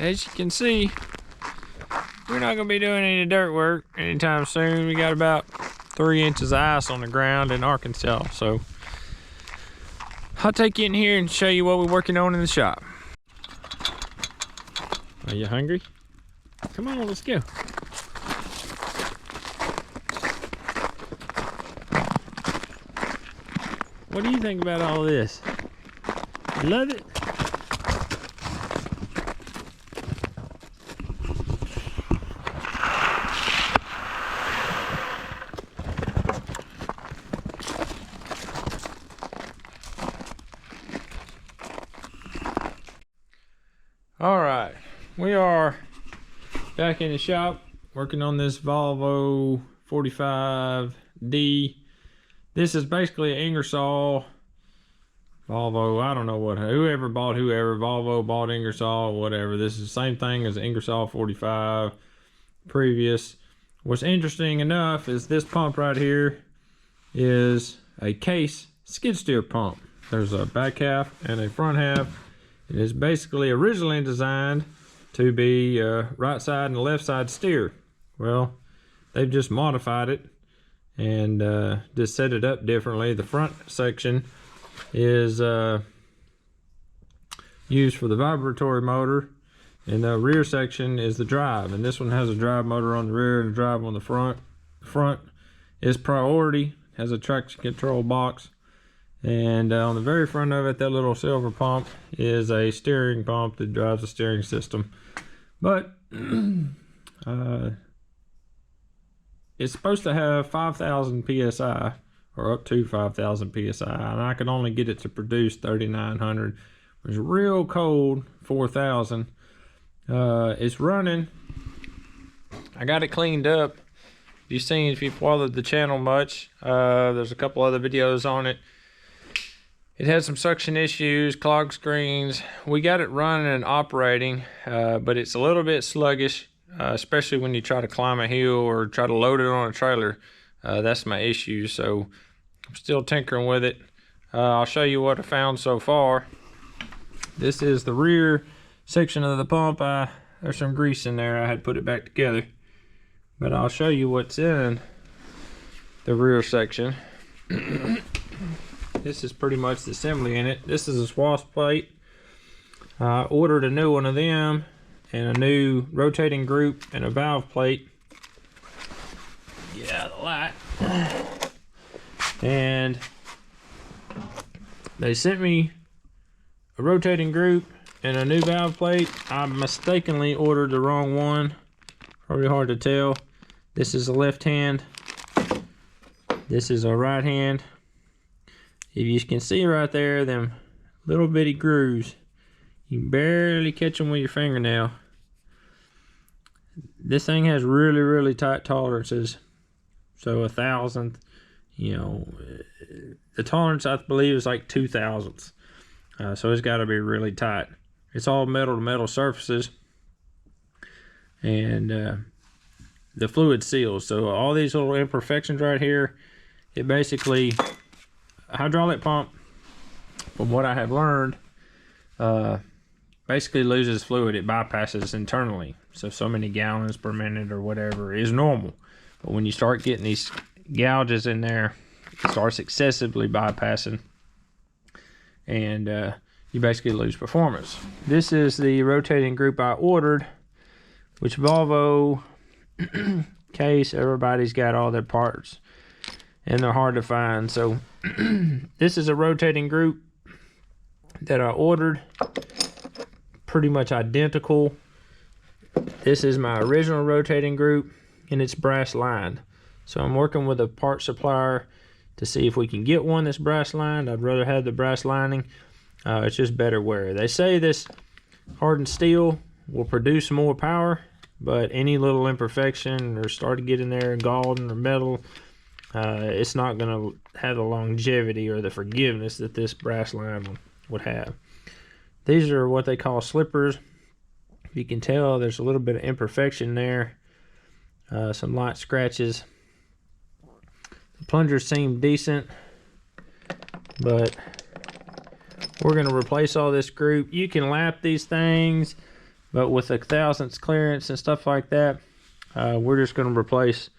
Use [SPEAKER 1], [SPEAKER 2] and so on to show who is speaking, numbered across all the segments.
[SPEAKER 1] as you can see, we're not gonna be doing any dirt work anytime soon. We got about 3 inches of ice on the ground in Arkansas, so I'll take you in here and show you what we're working on in the shop. Are you hungry? Come on, let's go. What do you think about all this? You love it? All right, we are back in the shop working on this Volvo 45D. This is basically an Ingersoll Volvo. I don't know what, whoever, Volvo bought Ingersoll, whatever. This is the same thing as Ingersoll 45 previous. What's interesting enough is this pump right here is a case skid steer pump. There's a back half and a front half. It is basically originally designed to be right side and left side steer. Well, they've just modified it and just set it up differently. The front section is used for the vibratory motor, and the rear section is the drive. And this one has a drive motor on the rear and a drive on the front. The front is priority, has a traction control box. And on the very front of it, that little silver pump is a steering pump that drives the steering system. But it's supposed to have 5,000 psi, or up to 5,000 psi, and I can only get it to produce 3,900. It's real cold, 4,000. It's running. I got it cleaned up. You've seen, if you've followed the channel much, there's a couple other videos on it. It had some suction issues, clogged screens. We got it running and operating, but it's a little bit sluggish, especially when you try to climb a hill or try to load it on a trailer. That's my issue, so I'm still tinkering with it. I'll show you what I found so far. This is the rear section of the pump. There's some grease in there. I had put it back together, but I'll show you what's in the rear section. This is pretty much the assembly in it. This is a swash plate. I ordered a new one of them and a new rotating group and a valve plate. Get out of the light. And they sent me a rotating group and a new valve plate. I mistakenly ordered the wrong one. Probably hard to tell. This is a left hand. This is a right hand. If you can see right there, them little bitty grooves, you can barely catch them with your fingernail. This thing has really, really tight tolerances. So 1,000th, you know, the tolerance I believe is like 2,000ths. So it's got to be really tight. It's all metal to metal surfaces, and the fluid seals. So all these little imperfections right here, it basically, a hydraulic pump, from what I have learned, basically loses fluid. It bypasses internally. So many gallons per minute or whatever is normal. But when you start getting these gouges in there, it starts excessively bypassing, and you basically lose performance. This is the rotating group I ordered, which Volvo case, everybody's got all their parts and they're hard to find. So this is a rotating group that I ordered, pretty much identical. This is my original rotating group, and it's brass lined. So I'm working with a part supplier to see if we can get one that's brass lined. I'd rather have the brass lining. It's just better wear. They say this hardened steel will produce more power, but any little imperfection or start to get in there, golden or metal, it's not going to have the longevity or the forgiveness that this brass line would have. These are what they call slippers. You can tell there's a little bit of imperfection there, some light scratches. The plungers seem decent, but we're going to replace all this group. You can lap these things. But with a thousandths clearance and stuff like that, we're just going to replace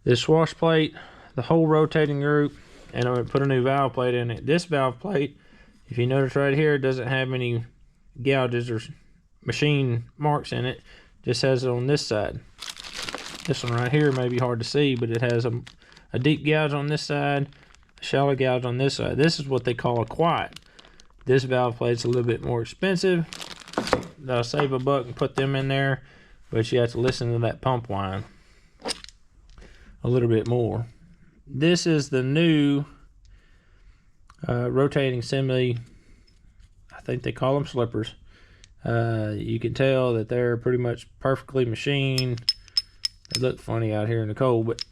[SPEAKER 1] this wash plate, the whole rotating group, and I'm going to put a new valve plate in it. This valve plate, if you notice right here, it doesn't have any gouges or machine marks in it. Just has it on this side. This one right here may be hard to see, but it has a deep gouge on this side, a shallow gouge on this side. This is what they call a quiet. This valve plate's a little bit more expensive. They'll save a buck and put them in there, but you have to listen to that pump whine a little bit more. This is the new rotating semi, I think they call them slippers. You can tell that they're pretty much perfectly machined. They look funny out here in the cold, but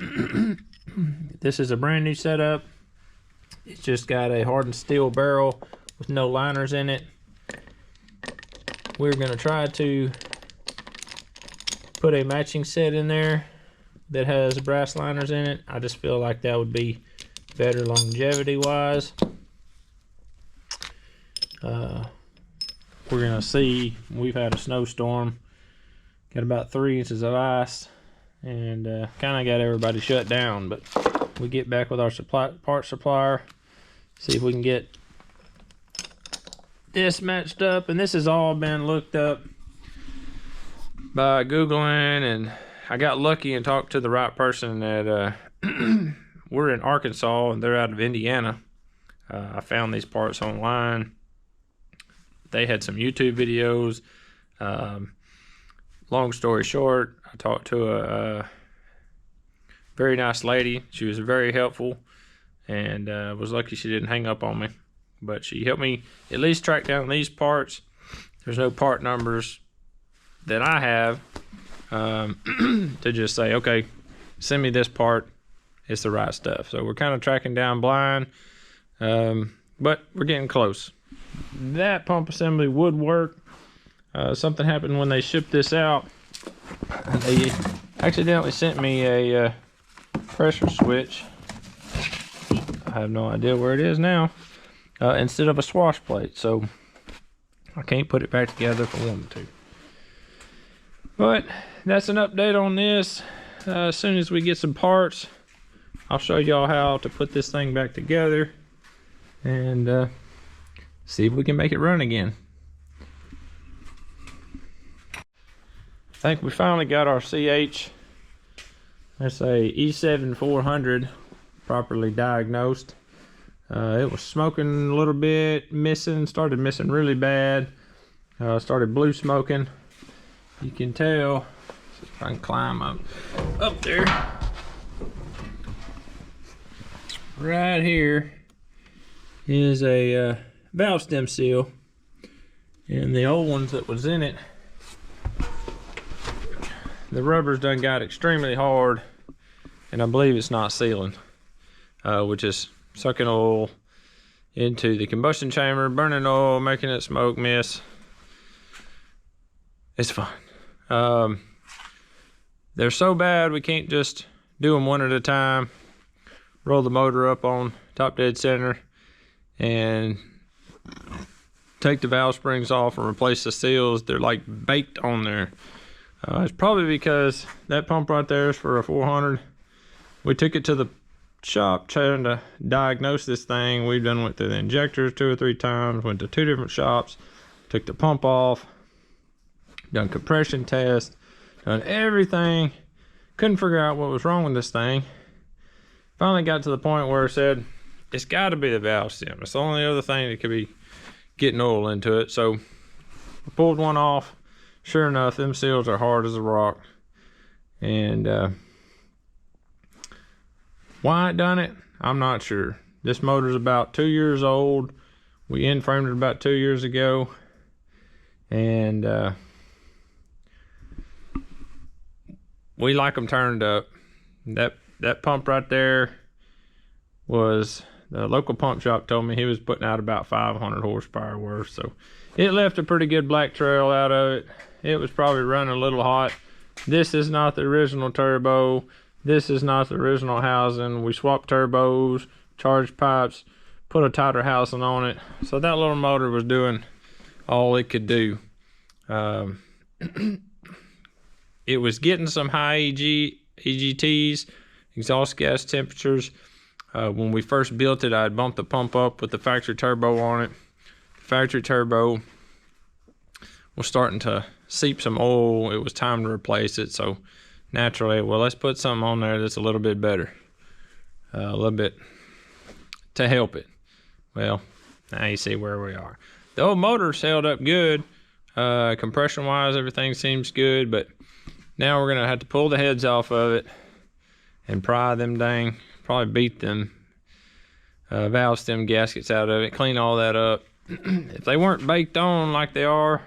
[SPEAKER 1] this is a brand new setup. It's just got a hardened steel barrel with no liners in it. We're going to try to put a matching set in there that has brass liners in it. I just feel like that would be better longevity wise. We're going to see. We've had a snowstorm, got about 3 inches of ice, and kind of got everybody shut down. But we get back with our parts supplier, see if we can get this matched up. And this has all been looked up by Googling, and I got lucky and talked to the right person. That we're in Arkansas and they're out of Indiana. I found these parts online. They had some YouTube videos. Long story short, I talked to a very nice lady. She was very helpful, and was lucky she didn't hang up on me. But she helped me at least track down these parts. There's no part numbers that I have to just say, okay, send me this part. It's the right stuff. So we're kind of tracking down blind, but we're getting close. That pump assembly would work. Something happened when they shipped this out. They accidentally sent me a pressure switch. I have no idea where it is now. Instead of a swash plate, so I can't put it back together if I wanted to. But that's an update on this. As soon as we get some parts, I'll show y'all how to put this thing back together and see if we can make it run again. I think we finally got our CH. That's a E7400 properly diagnosed. It was smoking a little bit, started missing really bad. Started blue smoking. You can tell. See if I can climb up there. Right here is a valve stem seal, and the old ones that was in it, the rubber's done got extremely hard, and I believe it's not sealing, which is sucking oil into the combustion chamber, burning oil, making it smoke, mist. It's fine. They're so bad we can't just do them one at a time. Roll the motor up on top dead center and take the valve springs off and replace the seals. They're like baked on there. It's probably because that pump right there is for a 400. We took it to the shop trying to diagnose this thing. We've done went through the injectors 2 or 3 times, went to 2 different shops, took the pump off, done compression tests, done everything. Couldn't figure out what was wrong with this thing. Finally got to the point where I said, it's got to be the valve stem. It's the only other thing that could be getting oil into it. So I pulled one off. Sure enough, them seals are hard as a rock. And why I done it, I'm not sure. This motor's about 2 years old. We end framed it about 2 years ago. And we like them turned up. That pump right there was, the local pump shop told me he was putting out about 500 horsepower worth. So it left a pretty good black trail out of it. It was probably running a little hot. This is not the original turbo. This is not the original housing. We swapped turbos, charged pipes, put a tighter housing on it. So that little motor was doing all it could do. It was getting some high EGTs, exhaust gas temperatures. When we first built it, I had bumped the pump up with the factory turbo on it. The factory turbo was starting to seep some oil. It was time to replace it. So naturally, well, let's put something on there that's a little bit better. A little bit to help it. Well, now you see where we are. The old motor's held up good. Compression wise, everything seems good, but now we're gonna have to pull the heads off of it and pry them probably beat them valve stem gaskets out of it, clean all that up. If they weren't baked on like they are,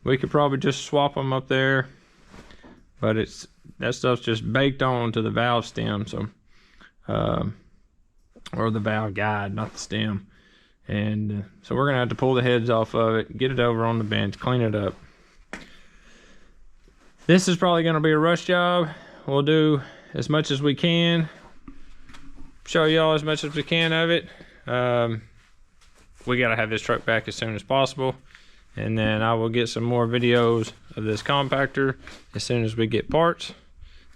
[SPEAKER 1] we could probably just swap them up there, but that stuff's just baked on to the valve stem, so or the valve guide, not the stem. And so we're gonna have to pull the heads off of it, get it over on the bench, clean it up. This is probably gonna be a rush job. We'll do as much as we can, show y'all as much as we can of it. We gotta have this truck back as soon as possible, and then I will get some more videos of this compactor as soon as we get parts.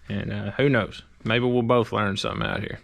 [SPEAKER 1] And who knows, maybe we'll both learn something out here.